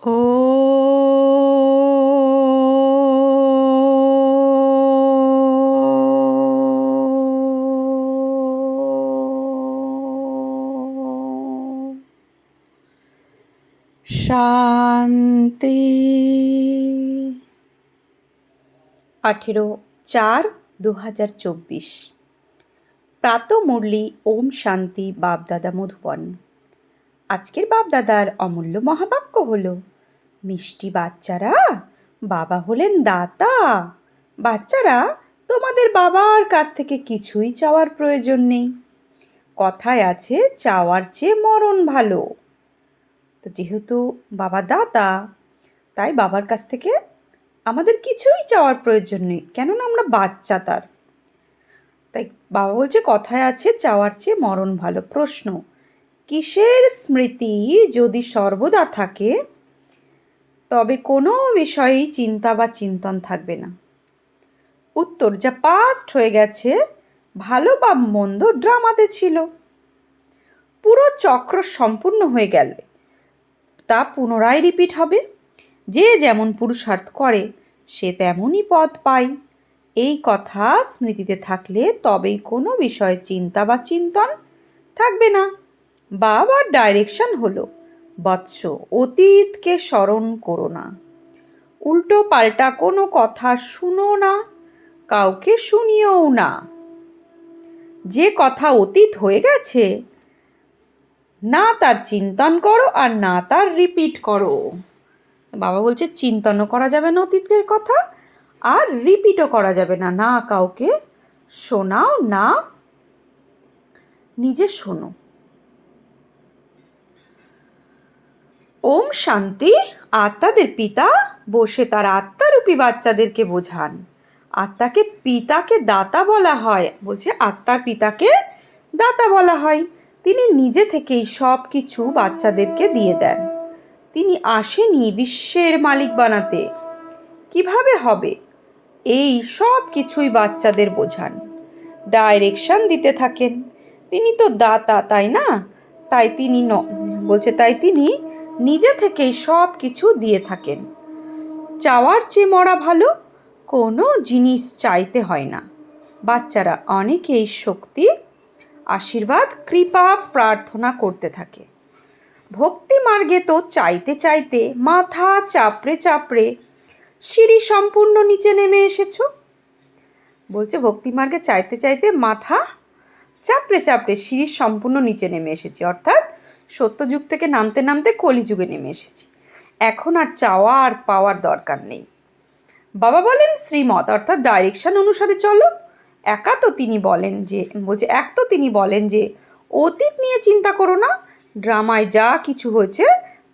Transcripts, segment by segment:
ॐ শান্তি। 18/4/2024 প্রাত মুরলি ওম শান্তি বাপদাদা মধুবন। আজকের বাপদাদার অমূল্য মহাবাক্য হলো, মিষ্টি বাচ্চারা, বাবা হলেন দাতা। বাচ্চারা, তোমাদের বাবার কাছ থেকে কিছুই চাওয়ার প্রয়োজন নেই। কথায় আছে, চাওয়ার চেয়ে মরণ ভালো। তো যেহেতু বাবা দাতা, তাই বাবার কাছ থেকে আমাদের কিছুই চাওয়ার প্রয়োজন নেই, কেননা আমরা বাচ্চা তার। তাই বাবা বলছে, কথায় আছে, চাওয়ার চেয়ে মরণ ভালো। প্রশ্ন, কিসের স্মৃতি যদি সর্বদা থাকে, তবে কোনো বিষয়েই চিন্তা বা চিন্তন থাকবে না? উত্তর, যা পাস্ট হয়ে গেছে, ভালো বা মন্দ ড্রামাতে ছিল, পুরো চক্র সম্পূর্ণ হয়ে গেল, তা পুনরায় রিপিট হবে। যে যেমন পুরুষার্থ করে, সে তেমনই পদ পায়। এই কথা স্মৃতিতে থাকলে তবেই কোনো বিষয়ে চিন্তা বা চিন্তন থাকবে না। বাবার ডাইরেকশন হলো, বৎস, অতীতকে স্মরণ করো না, উল্টো পাল্টা কোনো কথা শুনো না, কাউকে শুনিও না। যে কথা অতীত হয়ে গেছে, না তার চিন্তন করো আর না তার রিপিট করো। বাবা বলছে, চিন্তনও করা যাবে না অতীতের কথা, আর রিপিটও করা যাবে না। না কাউকে শোনাও, না নিজে শোনো। ওম শান্তি। আত্মাদের পিতা বসে তার আত্মারূপী বাচ্চাদেরকে বোঝান। আত্মাকে পিতাকে দাতা বলা হয়। বলছে, আত্মার পিতাকে দাতা বলা হয়। তিনি নিজে থেকেই সব কিছু বাচ্চাদেরকে দিয়ে দেন। তিনি আসেনি বিশ্বের মালিক বানাতে। কিভাবে হবে? এই সব কিছুই বাচ্চাদের বোঝান, ডাইরেকশন দিতে থাকেন। তিনি তো দাতা, তাই না? তাই তিনি বলছে, তাই তিনি নিজে থেকেই সব কিছু দিয়ে থাকেন। চাওয়ার চেয়ে মরা ভালো। কোনো জিনিস চাইতে হয় না। বাচ্চারা অনেকেই শক্তি, আশীর্বাদ, কৃপা প্রার্থনা করতে থাকে। ভক্তি মার্গে তো চাইতে চাইতে মাথা চাপড়ে চাপড়ে সিঁড়ি সম্পূর্ণ নিচে নেমে এসেছো। বলছে, ভক্তি মার্গে চাইতে চাইতে মাথা চাপড়ে চাপড়ে সিঁড়ি সম্পূর্ণ নিচে নেমে এসেছি, অর্থাৎ সত্যযুগ থেকে নামতে নামতে কলিযুগে নেমে এসেছি। এখন আর চাওয়া আর পাওয়ার দরকার নেই। বাবা বলেন, শ্রীমত অর্থাৎ ডাইরেকশন অনুসারে চলো। এক তো তিনি বলেন যে অতীত নিয়ে চিন্তা করো না। ড্রামায় যা কিছু হয়েছে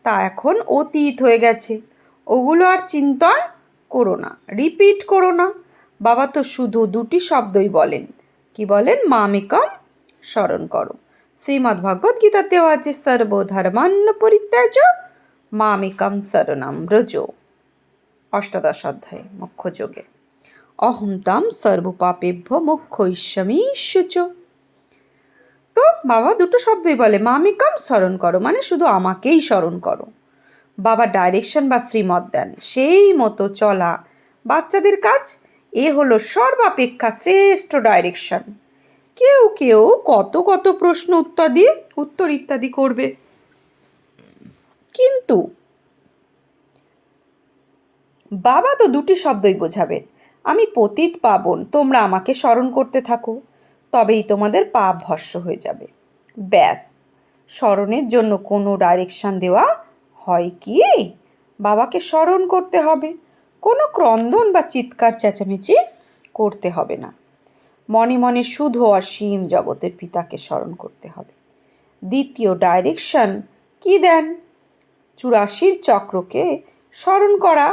তা এখন অতীত হয়ে গেছে, ওগুলো আর চিন্তন করো না, রিপিট করো না। বাবা তো শুধু দুটি শব্দই বলেন। কি বলেন? মামেকম স্মরণ করো। শ্রীমদ্ ভগবদ গীতাতেও আছে, সর্বধর্মান্ন পরিত্যাজ্য মামেকম শরণম ব্রজ। 18 অধ্যায় মুখ্য যোগে। অহম তাম সর্বপাপেভ্য মোক্ষয়িষ্যামি শুচ। তো বাবা দুটো শব্দই বলে, মামেকম স্মরণ করো, মানে শুধু আমাকেই স্মরণ করো। বাবা ডাইরেকশন বা শ্রীমত দেন, সেই মতো চলা বাচ্চাদের কাজ। এ হলো সর্বাপেক্ষা শ্রেষ্ঠ ডাইরেকশন। কেউ কেউ কত কত প্রশ্ন উত্তর ইত্যাদি করবে, কিন্তু বাবা তো দুটি শব্দই বোঝাবেন। আমি পতিত পাবন, তোমরা আমাকে স্মরণ করতে থাকো, তবেই তোমাদের পাপ ভস্য হয়ে যাবে। ব্যাস, স্মরণের জন্য কোনো ডাইরেকশন দেওয়া হয় কি? বাবাকে স্মরণ করতে হবে, কোনো ক্রন্দন বা চিৎকার চেঁচামেচি করতে হবে না। মনে মনে শুধু অসীম জগতের পিতাকে স্মরণ করতে হবে। দ্বিতীয় ডাইরেকশন কি দেন? 84 চক্রকে স্মরণ করা,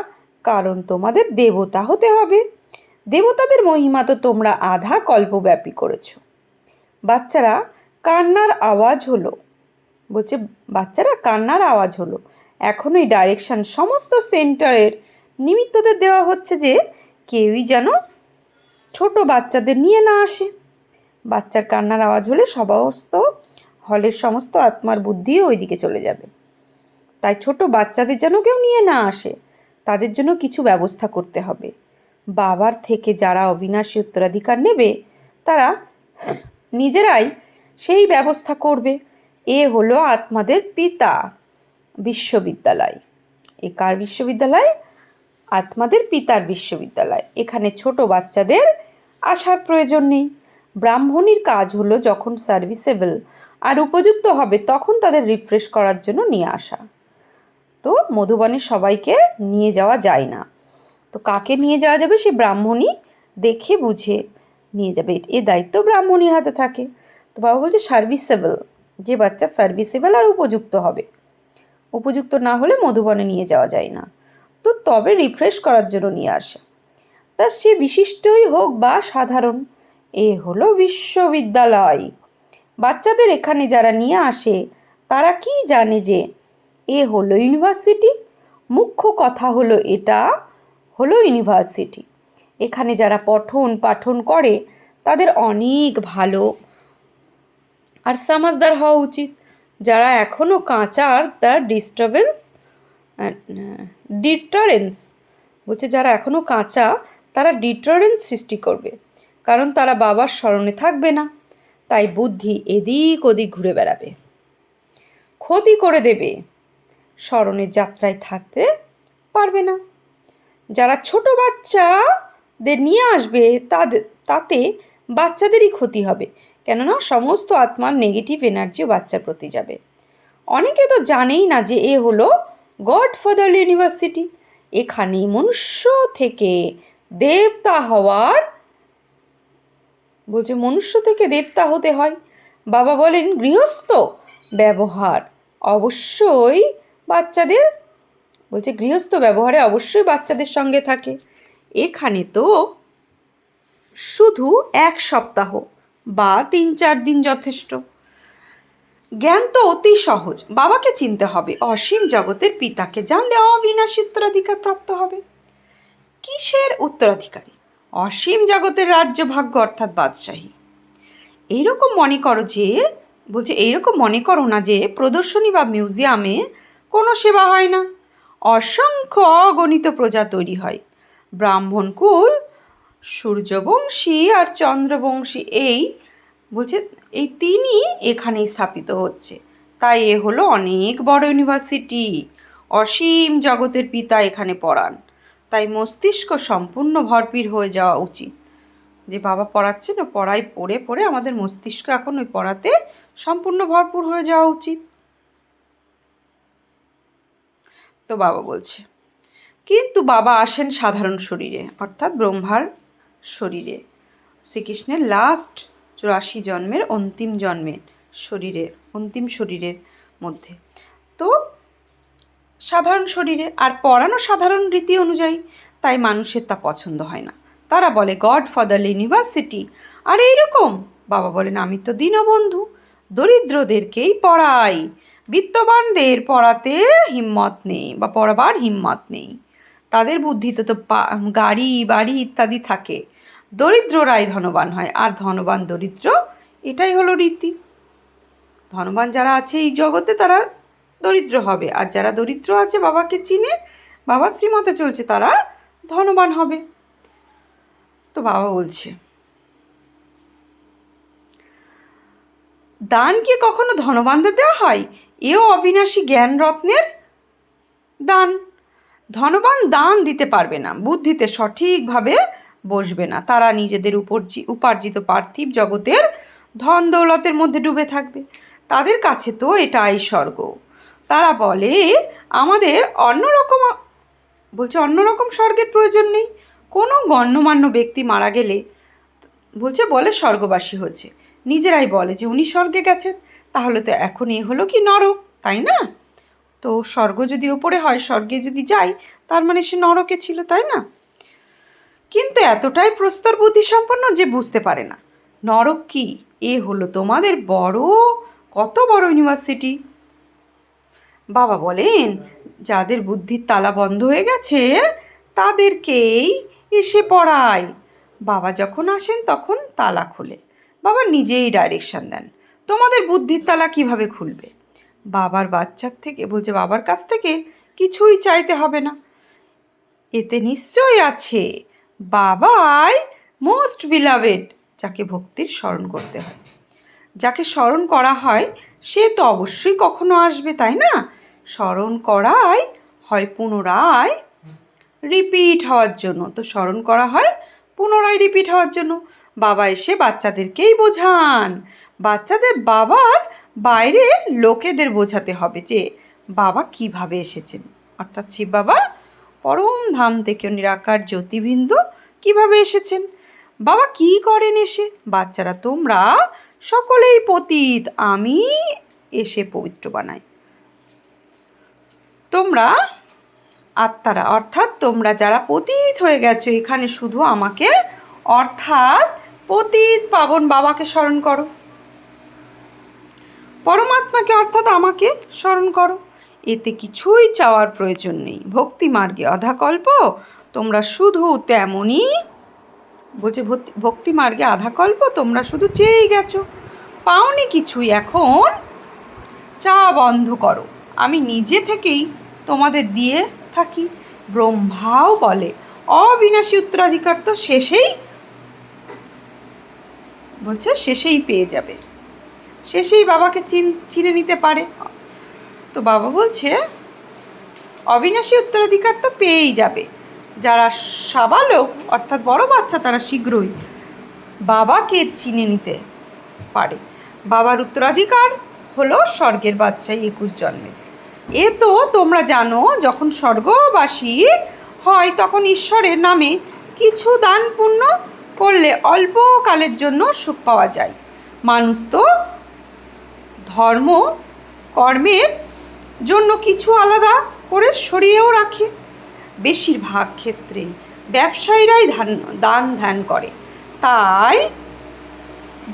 কারণ তোমাদের দেবতা হতে হবে। দেবতাদের মহিমা তো তোমরা আধা কল্পব্যাপী করেছ। বাচ্চারা, কান্নার আওয়াজ হলো। বলছে, বাচ্চারা কান্নার আওয়াজ হলো। এখন এই ডাইরেকশন সমস্ত সেন্টারের নিমিত্তদের দেওয়া হচ্ছে যে কেউই যেন ছোট বাচ্চাদের নিয়ে না আসে। বাচ্চার কান্নার আওয়াজ হলে হলের সমস্ত আত্মার বুদ্ধি ওইদিকে চলে যাবে। তাই ছোট বাচ্চাদের যেন কেউ নিয়ে না আসে, তাদের জন্য কিছু ব্যবস্থা করতে হবে। বাবার থেকে যারা অবিনাশী উত্তরাধিকার নেবে তারা নিজেরাই সেই ব্যবস্থা করবে। এ হলো আত্মাদের পিতা বিশ্ববিদ্যালয়। এ কার বিশ্ববিদ্যালয়? আত্মাদের পিতার বিশ্ববিদ্যালয়। এখানে ছোট বাচ্চাদের আসার প্রয়োজন নেই। ব্রাহ্মণীর কাজ হলো যখন সার্ভিসেবল আর উপযুক্ত হবে তখন তাদের রিফ্রেশ করার জন্য নিয়ে আসা। তো মধুবনে সবাইকে নিয়ে যাওয়া যায় না। তো কাকে নিয়ে যাওয়া যাবে? সে ব্রাহ্মণী দেখে বুঝে নিয়ে যাবে, এ দায়িত্ব ব্রাহ্মণীর হাতে থাকে। তো বাবা বলছে সার্ভিসেবল, যে বাচ্চা সার্ভিসেবল আর উপযুক্ত হবে। উপযুক্ত না হলে মধুবনে নিয়ে যাওয়া যায় না। তো তবে রিফ্রেশ করার জন্য নিয়ে আসে, তা সে বিশিষ্টই হোক বা সাধারণ। এ হলো বিশ্ববিদ্যালয়। বাচ্চাদের এখানে যারা নিয়ে আসে তারা কি জানে যে এ হলো ইউনিভার্সিটি? মুখ্য কথা হলো এটা হলো ইউনিভার্সিটি। এখানে যারা পঠন পাঠন করে তাদের অনেক ভালো আর সমাজদার হওয়া উচিত। যারা এখনও কাঁচার তার ডিটারেন্স বলছে, যারা এখনও কাঁচা তারা ডিটারেন্স সৃষ্টি করবে, কারণ তারা বাবার স্মরণে থাকবে না। তাই বুদ্ধি এদিক ওদিক ঘুরে বেড়াবে, ক্ষতি করে দেবে, স্মরণের যাত্রায় থাকতে পারবে না। যারা ছোট বাচ্চাদের নিয়ে আসবে তাতে বাচ্চাদেরই ক্ষতি হবে, কেননা সমস্ত আত্মার নেগেটিভ এনার্জিও বাচ্চার প্রতি যাবে। অনেকে তো জানেই না যে এ হলো গড ফাদার ইউনিভার্সিটি। এখানে মনুষ্য থেকে দেবতা হওয়ার বলছে, মনুষ্য থেকে দেবতা হতে হয়। বাবা বলেন গৃহস্থ ব্যবহার অবশ্যই বাচ্চাদের বলছে, গৃহস্থ ব্যবহারে অবশ্যই বাচ্চাদের সঙ্গে থাকে। এখানে তো শুধু 1 সপ্তাহ বা 3-4 দিন যথেষ্ট। জ্ঞান তো অতি সহজ, বাবাকে চিনতে হবে, অসীম জগতের পিতাকে জানলে অবিনাশী উত্তরাধিকার প্রাপ্ত হবে। কিসের উত্তরাধিকারী? অসীম জগতের রাজ্য ভাগ্য অর্থাৎ বাদশাহী। এইরকম মনে করো যে বলছে, এইরকম মনে করো না যে প্রদর্শনী বা মিউজিয়ামে কোনো সেবা হয় না। অসংখ্য অগণিত প্রজা তৈরি হয়। ব্রাহ্মণকুল সূর্যবংশী আর চন্দ্রবংশী বলছে এই 3ই এখানেই স্থাপিত হচ্ছে। তাই এ হলো অনেক বড় ইউনিভার্সিটি। অসীম জগতের পিতা এখানে পড়ান, তাই মস্তিষ্ক সম্পূর্ণ ভরপুর হয়ে যাওয়া উচিত। যে বাবা পড়াচ্ছে না, পড়ায় পড়ে পড়ে আমাদের মস্তিষ্ক এখন ওই পড়াতে সম্পূর্ণ ভরপুর হয়ে যাওয়া উচিত। তো বাবা বলছে, কিন্তু বাবা আসেন সাধারণ শরীরে অর্থাৎ ব্রহ্মার শরীরে, শ্রীকৃষ্ণের লাস্ট 84 জন্মের অন্তিম জন্মের শরীরের অন্তিম শরীরের মধ্যে। তো সাধারণ শরীরে আর পড়ানো সাধারণ রীতি অনুযায়ী, তাই মানুষের তা পছন্দ হয় না। তারা বলে গড ফাদার ইউনিভার্সিটি। আর এইরকম বাবা বলেন, আমি তো দীনবন্ধু, দরিদ্রদেরকেই পড়াই, বিত্তবানদের পড়াতে হিম্মত নেই বা পড়াবার হিম্মত নেই। তাদের বুদ্ধিতে তো গাড়ি বাড়ি ইত্যাদি থাকে। দরিদ্ররাই ধনবান হয়, আর ধনবান দরিদ্র, এটাই হলো রীতি। ধনবান যারা আছে এই জগতে তারা দরিদ্র হবে, আর যারা দরিদ্র আছে বাবাকে চিনে বাবার শ্রীমতে চলছে তারা ধনবান হবে। তো বাবা বলছে, দান কি কখনো ধনবানদের দেওয়া হয়? এও অবিনাশী জ্ঞান রত্নের দান। ধনবান দান দিতে পারবে না, বুদ্ধিতে সঠিকভাবে বসবে না। তারা নিজেদের উপার্জিত পার্থিব জগতের ধন দৌলতের মধ্যে ডুবে থাকবে। তাদের কাছে তো এটাই স্বর্গ। তারা বলে আমাদের অন্যরকম স্বর্গের প্রয়োজন নেই। কোনো গণ্যমান্য ব্যক্তি মারা গেলে বলে স্বর্গবাসী হয়েছে, নিজেরাই বলে যে উনি স্বর্গে গেছেন, তাহলে তো এখন এ হলো কি নরক, তাই না? তো স্বর্গ যদি ওপরে হয়, স্বর্গে যদি যায়, তার মানে সে নরকে ছিল, তাই না? কিন্তু এতটাই প্রস্তর বুদ্ধি সম্পন্ন যে বুঝতে পারে না নরক কি। এ হলো তোমাদের কত বড় ইউনিভার্সিটি। বাবা বলেন, যাদের বুদ্ধির তালা বন্ধ হয়ে গেছে তাদেরকেই এসে পড়ায়। বাবা যখন আসেন তখন তালা খোলে, বাবা নিজেই ডাইরেকশন দেন, তোমাদের বুদ্ধির তালা কিভাবে খুলবে। বাবার বাচ্চার থেকে বলছে বাবার কাছ থেকে কিছুই চাইতে হবে না, এতে নিশ্চয় আছে বাবাই মোস্ট বিলাভেড, যাকে ভক্তির স্মরণ করতে হয়। যাকে স্মরণ করা হয় সে তো অবশ্যই কখনো আসবে, তাই না? স্মরণ করাই হয় পুনরায় রিপিট হওয়ার জন্য, তো স্মরণ করা হয় পুনরায় রিপিট হওয়ার জন্য। বাবা এসে বাচ্চাদেরকেই বোঝান, বাচ্চাদের বাবার বাইরে লোকেদের বোঝাতে হবে যে বাবা কিভাবে এসেছেন, অর্থাৎ শিব বাবা পরম ধাম থেকে নিরাকার জ্যোতিবিন্দু কিভাবে এসেছেন, বাবা কি করেন এসে। বাচ্চারা তোমরা সকলেই পতিত, আমি এসে পবিত্র বানাই। তোমরা আত্মারা, অর্থাৎ তোমরা যারা পতিত হয়ে গেছো এখানে শুধু আমাকে অর্থাৎ পতিত পাবন বাবাকে স্মরণ করো, পরমাত্মাকে অর্থাৎ আমাকে স্মরণ করো, এতে কিছুই চাওয়ার প্রয়োজন নেই। ভক্তি মার্গে অধাকল্প তোমরা শুধু তেমনই বলছে, ভক্তি মার্গে আধাকল্প তোমরা শুধু চেয়েই গেছো, পাওনি কিছুই, এখন চা বন্ধ করো, আমি নিজে থেকেই তোমাদের দিয়ে থাকি। ব্রহ্মাও বলে অবিনাশী উত্তরাধিকার তো শেষেই পেয়ে যাবে, শেষেই বাবাকে চিনে নিতে পারে। তো বাবা বলছে অবিনাশী উত্তরাধিকার তো পেয়েই যাবে, যারা সাবালক অর্থাৎ বড় বাচ্চা তারা শীঘ্রই বাবাকে চিনে নিতে পারে। বাবার উত্তরাধিকার হলো স্বর্গের বাদশাহী 21 জন্মে। এ তো তোমরা জানো, যখন স্বর্গবাসী হয় তখন ঈশ্বরের নামে কিছু দান পুণ্য করলে অল্পকালের জন্য সুখ পাওয়া যায়। মানুষ তো ধর্ম কর্মের জন্য কিছু আলাদা করে সরিয়েও রাখে। বেশিরভাগ ক্ষেত্রেই ব্যবসায়ীরাই দান ধ্যান করে, তাই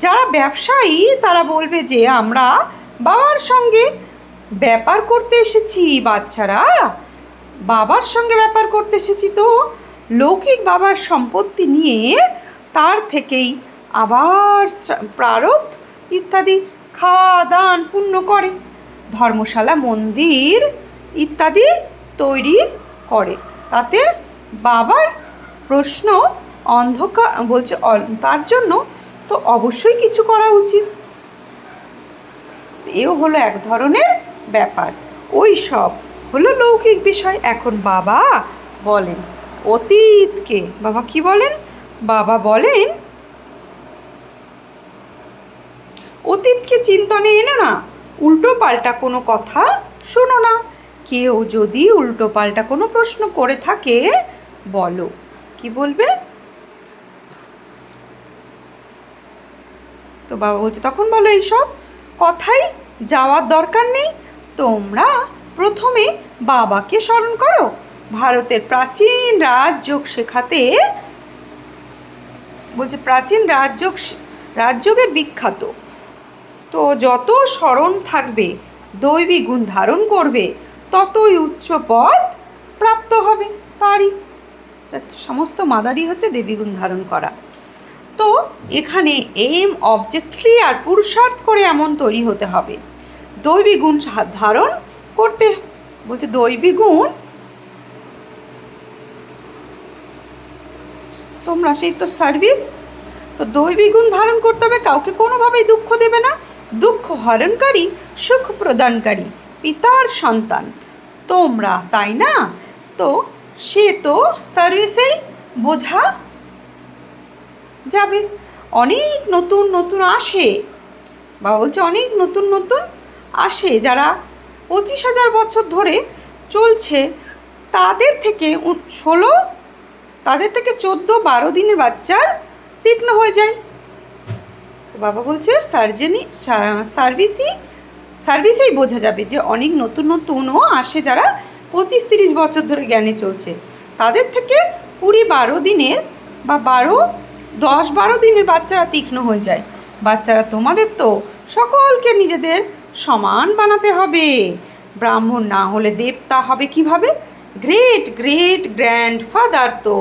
যারা ব্যবসায়ী তারা বলবে যে আমরা বাবার সঙ্গে ব্যাপার করতে এসেছি, বাচ্চারা বাবার সঙ্গে ব্যাপার করতে এসেছি, তো লৌকিক বাবার সম্পত্তি নিয়ে তার থেকেই আবার প্রারব্ধ ইত্যাদি খাওয়া দান পুণ্য করে, ধর্মশালা মন্দির ইত্যাদি তৈরি করে, তাতে বাবার প্রশ্ন অন্ধকার বলছে, তার জন্য তো অবশ্যই কিছু করা উচিত। এও হলো এক ধরনের ব্যাপার, ওই সব হলো লৌকিক বিষয়। এখন বাবা বলেন অতীতকে, বাবা কি বলেন? বাবা বলেন অতীতকে চিন্তনে এনে না উল্টো পাল্টা কোনো কথা শোনো না। কেউ যদি উল্টো পাল্টা কোনো প্রশ্ন করে থাকে বলো, কি বলবে? তো বাবা বলছে তখন বলো এইসব কথাই যাওয়ার দরকার নেই, তোমরা প্রথমে বাবাকে স্মরণ করো। ভারতের প্রাচীন রাজযোগ শেখাতে বলছে, প্রাচীন রাজযোগের বিখ্যাত, তো যত স্মরণ থাকবে দৈবী গুণ ধারণ করবে ততই উচ্চ পদ প্রাপ্ত হবে। তারই সমস্ত মাদারই হচ্ছে দেবী গুণ ধারণ করা। তো এখানে এম অবজেক্ট ক্লিয়ার, পুরুষার্থ করে এমন তৈরি হতে হবে, দৈবী গুণ ধারণ করতে বলছে। দৈবী গুণ তোমরা সেই তো সার্ভিস, তো দৈবী গুণ ধারণ করতে হবে, কাউকে কোনোভাবেই দুঃখ দেবে না, দুঃখ হরণকারী সুখ প্রদানকারী পিতার সন্তান তোমরা, তাই না? তো সে তো সার্ভিসেই বোঝা যাবে। অনেক নতুন নতুন আসে, বাবা বলছে অনেক নতুন নতুন আসে, যারা 25,000 বছর ধরে চলছে, তাদের থেকে 14-12 দিনের বাচ্চার তীক্ষ্ণ হয়ে যায়। বাবা বলছে সার্ভিসেই বোঝা যাবে যে অনেক নতুন নতুনও আসে, যারা 25-30 বছর ধরে জ্ঞানে চলছে, তাদের থেকে 20-12 দিনের বা 10-12 দিনের বাচ্চারা তীক্ষ্ণ হয়ে যায়। বাচ্চারা তোমাদের তো সকলকে নিজেদের সমান বানাতে হবে, ব্রাহ্মণ না হলে দেবতা হবে কিভাবে? গ্রেট গ্রেট গ্র্যান্ডফাদার তো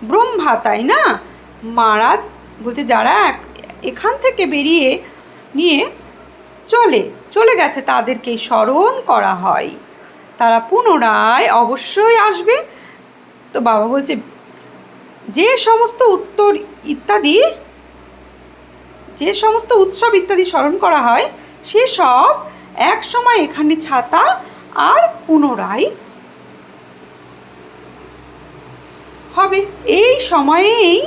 ব্রহ্মা, তাই না? বলছে যারা এখান থেকে বেরিয়ে নিয়ে চলে গেছে তাদেরকেই স্মরণ করা হয়, তারা পুনরায় অবশ্যই আসবে। তো বাবা বলছে যে সমস্ত উৎসব ইত্যাদি স্মরণ করা হয় সে সব এক সময় এখানে ছাতা আর পুনরায় হবে। এই সময়েই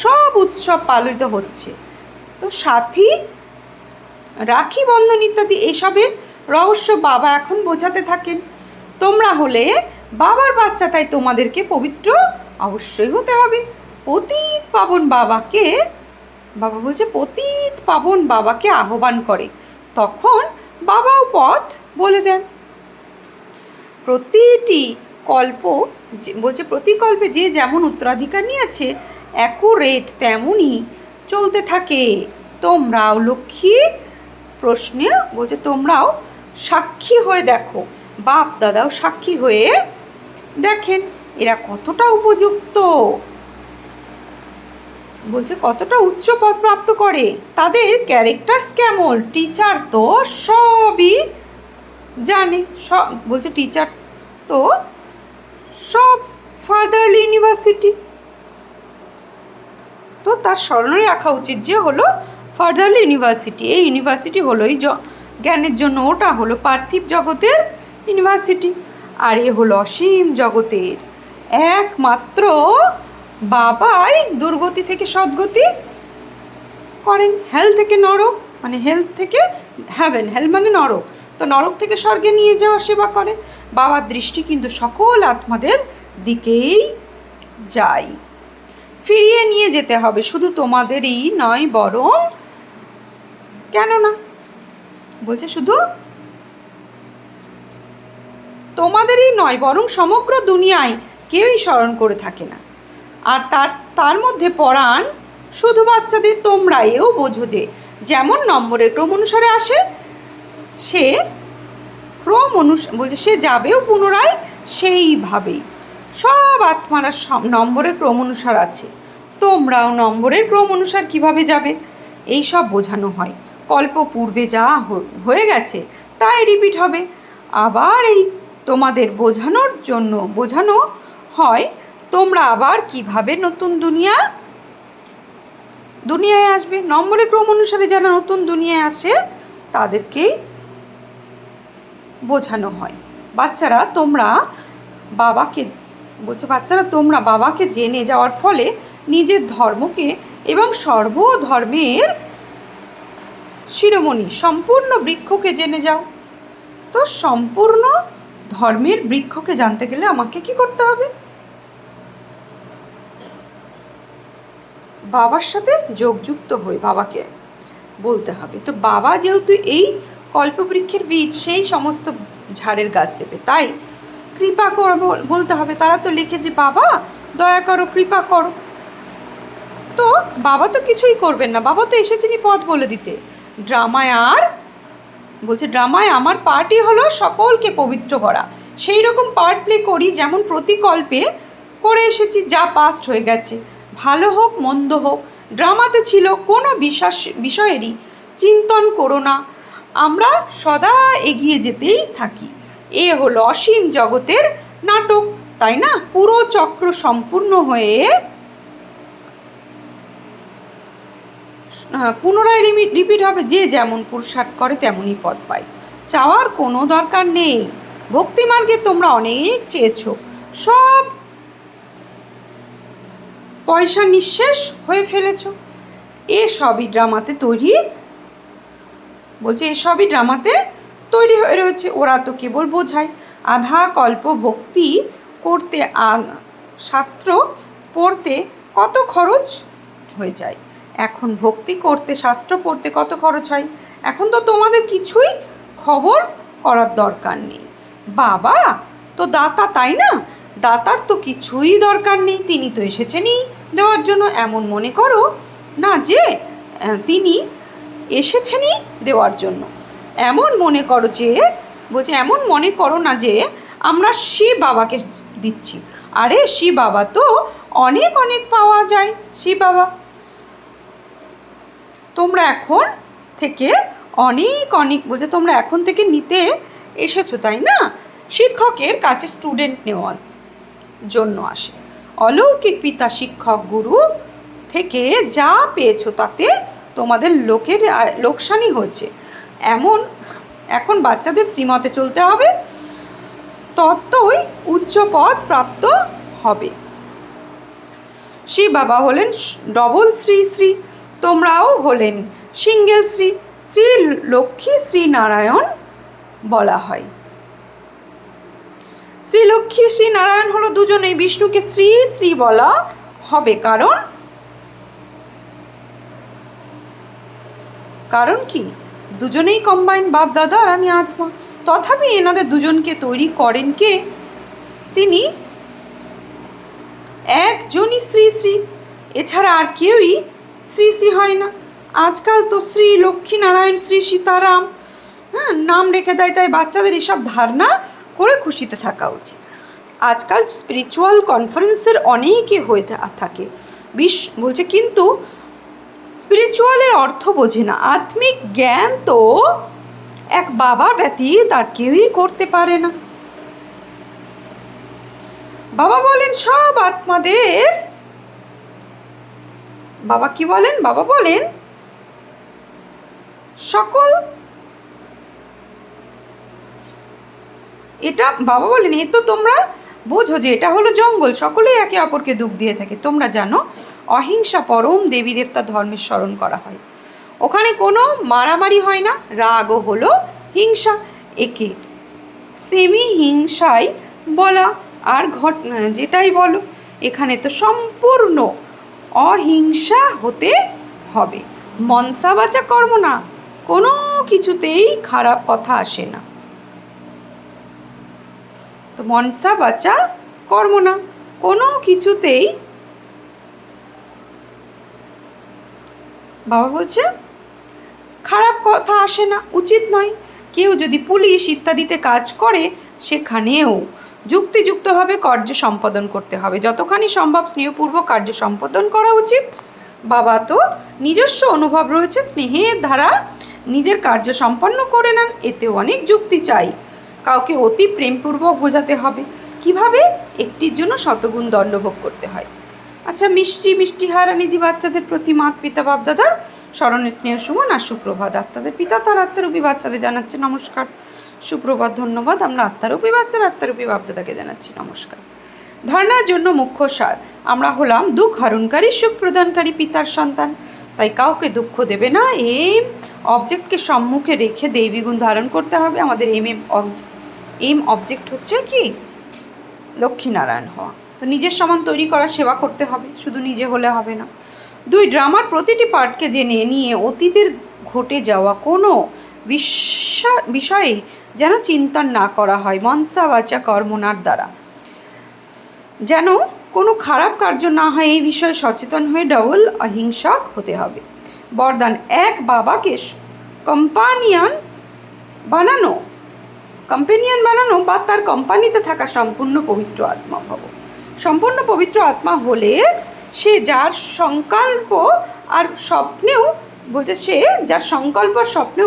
সব উৎসব পালিত হচ্ছে। তো সাথী, রাখি বন্ধন ইত্যাদি এসবের রহস্য বাবা এখন বোঝাতে থাকেন। তোমরা হলে বাবার বাচ্চা, তাই তোমাদেরকে পবিত্র অবশ্যই হতে হবে। পতিত পাবন বাবাকে, বাবা বলছে পতিত পাবন বাবাকে আহ্বান করে, তখন বাবাও পথ বলে দেন। প্রতি কল্পে যে যেমন উত্তরাধিকার নিয়েছে অ্যাকুরেট তেমনই চলতে থাকে। তোমরাও লক্ষ্মী প্রশ্নে বলছে তোমরাও সাক্ষী হয়ে দেখো, বাপ দাদাও সাক্ষী হয়ে দেখেন এরা কতটা উপযুক্ত, বলছে কতটা উচ্চ পদ প্রাপ্ত করে, তাদের ক্যারেক্টার্স কেমন। টিচার তো সবই জানে, বলছে টিচার তো সব ফার্দারলি ইউনিভার্সিটি, তো তার স্মরণে রাখা উচিত যে হলো ফার্দারলি ইউনিভার্সিটি। এই ইউনিভার্সিটি হলোই জ্ঞানের জন্য, ওটা হলো পার্থিব জগতের ইউনিভার্সিটি, আর এ হলো অসীম জগতের একমাত্র বাবাই দুর্গতি থেকে সদ্গতি করেন। হেল থেকে নরক মানে হেল থেকে হ্যাভেন, হেল মানে নরক, তো নরক থেকে স্বর্গে নিয়ে যাওয়া সেবা করেন। বাবার দৃষ্টি কিন্তু সকল আত্মাদের দিকেই যায়। ফিরিয়ে নিয়ে যেতে হবে শুধু তোমাদেরই নয়, বরং কেন না, বলছে শুধু তোমাদেরই নয় বরং সমগ্র দুনিয়ায় কেউই স্মরণ করে থাকে না। আর তার মধ্যে পড়ান শুধু বাচ্চাদের। তোমরা এও বোঝো যে যেমন নম্বরের ক্রম অনুসারে আসে সে বলছে সে যাবেও পুনরায় সেইভাবেই। সব আত্মারা নম্বরের ক্রম অনুসার আছে, তোমরাও নম্বরের ক্রম অনুসার কীভাবে যাবে এই সব বোঝানো হয়। কল্প পূর্বে যা হয়ে গেছে তাই রিপিট হবে। আবার এই তোমাদের বোঝানো হয় তোমরা আবার কিভাবে নতুন দুনিয়ায় আসবে। নম্বরের ক্রম অনুসারে যারা নতুন দুনিয়ায় আসে তাদেরকেই বোঝানো হয়। বাচ্চারা তোমরা বাবাকে জেনে যাওয়ার ফলে নিজের ধর্মকে এবং সর্বধর্মের শিরোমণি সম্পূর্ণ বৃক্ষকে জেনে যাও। তো সম্পূর্ণ ধর্মের বৃক্ষকে জানতে গেলে আমাকে কি করতে হবে? বাবার সাথে যোগযুক্ত হয়ে বাবাকে বলতে হবে। তো বাবা যেহেতু এই কল্পবৃক্ষের বীজ, সেই সমস্ত ঝাড়ের গাছ দেবে, তাই কৃপা কর বলতে হবে। তারা তো লিখেছে বাবা দয়া করো, কৃপা করো, তো বাবা তো কিছুই করবেন না, বাবা তো এসেছেনই পথ বলে দিতে। ড্রামায় আমার পার্টই হলো সকলকে পবিত্র করা। সেই রকম পার্ট প্লে করি যেমন প্রতিকল্পে করে এসেছি, যা পাস্ট হয়ে গেছে, ভালো হোক মন্দ হোক। ড্রামাতে ছিল কোনো বিষয়েরই চিন্তন করো না, আমরা সদা এগিয়ে যেতেই থাকি। এ হলো অসীম জগতের নাটক, তাই না? পুরো চক্র সম্পূর্ণ হয়ে পুনরায় রিপিট হবে। যে যেমন পুরুষার্থ করে তেমনই পদ পায়, চাওয়ার কোনো দরকার নেই। ভক্তিমার্গে তোমরা অনেক চেয়েছো, সব পয়সা নিঃশেষ হয়ে ফেলেছো। এসবই ড্রামাতে তৈরি হয়ে রয়েছে। ওরা তো কেবল বোঝায়। আধা কল্প ভক্তি করতে শাস্ত্র পড়তে কত খরচ হয়ে যায়, এখন ভক্তি করতে শাস্ত্র পড়তে কত খরচ হয়। এখন তো তোমাদের কিছুই খবর করার দরকার নেই। বাবা তো দাতা, তাই না? দাতার তো কিছুই দরকার নেই, তিনি তো এসেছেনই দেওয়ার জন্য। এমন মনে করো না যে তিনি এসেছেনই দেওয়ার জন্য, এমন মনে করো না যে আমরা শিব বাবাকে দিচ্ছি। আরে শিব বাবা তো অনেক অনেক পাওয়া যায়। শিব বাবা তোমরা এখন থেকে অনেক অনেক বলছে তোমরা এখন থেকে নিতে এসেছো তাই না, শিক্ষকের কাছে স্টুডেন্ট নেওয়ার জন্য আসে। অলৌকিক পিতা শিক্ষক গুরু থেকে যা পেয়েছো তাতে তোমাদের লোকসানি হচ্ছে। এখন বাচ্চাদের শ্রীমতে চলতে হবে, ততই উচ্চ পদ প্রাপ্ত হবে। শ্রী বাবা হলেন ডবল শ্রী শ্রী, তোমরাও হলেন সিঙ্গেল শ্রী। শ্রী লক্ষ্মী শ্রী নারায়ণ বলা হয়। শ্রী লক্ষ্মী শ্রী নারায়ণ হলো দুজনেই, বিষ্ণুকে শ্রী শ্রী বলা হবে কারণ কি, দুজনেই কম্বাইন, বাপ দাদা আর আমি আত্মা। তথাপি এনাদের দুজনকে তৈরি করেন কে? তিনি একজনই শ্রী শ্রী, এছাড়া আর কেউই শ্রী শ্রী হয় না। আজকাল তো শ্রী লক্ষ্মী নারায়ণ, শ্রী সীতারাম নাম রেখে দেয়, তাই বাচ্চাদের এসব ধারণা করে খুশিতে থাকা উচিত। আজকাল স্পিরিচুয়াল কনফারেন্সের অনেকে হয়ে থাকে বলছে, কিন্তু স্পিরিচুয়ালের অর্থ বোঝে না। আত্মিক জ্ঞান তো এক বাবার ব্যতীত আর কেউই করতে পারে না। বাবা বলেন সব আত্মাদের, বাবা কি বলেন? বাবা বলেন সকল, এটা বাবা বলেন এ তো তোমরা বোঝো যে এটা হলো জঙ্গল, সকলেই একে অপরকে দুঃখ দিয়ে থাকে। তোমরা জানো অহিংসা পরম দেবী দেবতা ধর্মের স্মরণ করা হয়, ওখানে কোনো মারামারি হয় না। রাগও হলো হিংসা, একে সেমি হিংসাই বলা। আর যেটাই বলো, এখানে তো সম্পূর্ণ অহিংসা হতে হবে। মনসা বাচা কর্ম না, কোনো কিছুতেই খারাপ কথা আসে না। তো মনসা বাচা কর্ম না, কোনো কিছুতেই, বাবা বলছে খারাপ কথা আসে না, উচিত নয়। কেউ যদি পুলিশ ইত্যাদিতে কাজ করে, সেখানেও যুক্তিযুক্তভাবে কার্য সম্পাদন করতে হবে। যতখানি সম্ভব স্নেহপূর্বক কার্য সম্পাদন করা উচিত। বাবা তো নিজস্ব অনুভব রয়েছে, স্নেহের দ্বারা নিজের কার্য সম্পন্ন করে নেন, এতেও অনেক যুক্তি চাই। কাউকে অতি প্রেমপূর্বক বোঝাতে হবে কিভাবে একটির জন্য শতগুণ দণ্ডভোগ করতে হয়। আচ্ছা, মিষ্টি হারা নিধি বাচ্চাদের প্রতি মাত পিতা বাপদাদার স্মরণের স্নেহ সুমন আর সুপ্রভাত। আত্মাদের পিতা তার আত্মারূপী বাচ্চাদের জানাচ্ছে নমস্কার, সুপ্রভাত, ধন্যবাদ। আমরা আত্মারূপী বাচ্চার আত্মারূপী বাপদাদাকে জানাচ্ছি নমস্কার। ধারণার জন্য মুখ্য সার, আমরা হলাম দুঃখ হরণকারী সুখ প্রদানকারী পিতার সন্তান, তাই কাউকে দুঃখ দেবে না। অবজেক্টকে সম্মুখে রেখে দেবী গুণ ধারণ করতে হবে। আমাদের অবজেক্ট হচ্ছে কি? লক্ষ্মীনারায়ণ হওয়া। তো নিজের সমান তৈরি করা, সেবা করতে হবে, শুধু নিজে হলে হবে না। 2, ড্রামার প্রতিটি পার্টকে জেনে নিয়ে অতীতের ঘটে যাওয়া কোনো বিষয়ে যেন চিন্তন না করা হয় মনসা বাচা কর্মনার দ্বারা, যেন কোনো খারাপ কার্য না হয়, এই বিষয়ে সচেতন হয়ে ডবল অহিংসক হতে হবে। বরদান, এক বাবাকে কম্পানিয়ান বানানো বা তার কোম্পানিতে থাকা সম্পূর্ণ পবিত্র আত্মা ভব। সম্পূর্ণ পবিত্র আত্মা হলে সে যার সংকল্প আর স্বপ্নেও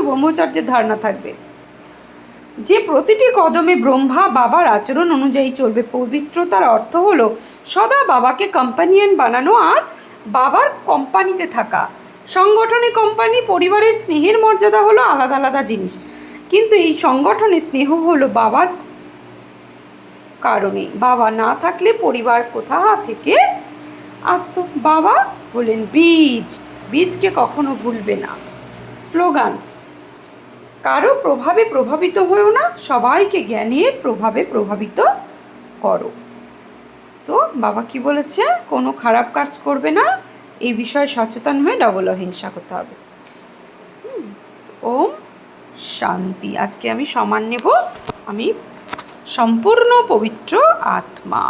ব্রহ্মচর্যের ধারণা থাকবে, যে প্রতিটি কদমে ব্রহ্মা বাবার আচরণ অনুযায়ী চলবে। পবিত্রতার অর্থ হলো সদা বাবাকে কম্পানিয়ান বানানো আর বাবার কোম্পানিতে থাকা। সংগঠনে কোম্পানি, পরিবারের স্নেহের মর্যাদা হলো আলাদা আলাদা জিনিস, কিন্তু এই সংগঠনে স্নেহ হলো বাবার কারণে। বাবা না থাকলে পরিবার কোথা থেকে আসতো? বাবা হলেন বীজকে কখনো ভুলবে না। স্লোগান, কারো প্রভাবে প্রভাবিত হয়েও না, সবাইকে জ্ঞানের প্রভাবে প্রভাবিত করো। তো বাবা কি বলেছে? কোনো খারাপ কাজ করবে না, এই বিষয়ে সচেতন হয়ে ডবল অহিংসা করতে হবে। ওম শান্তি। আজকে আমি সমান নেব, আমি সম্পূর্ণ পবিত্র আত্মা।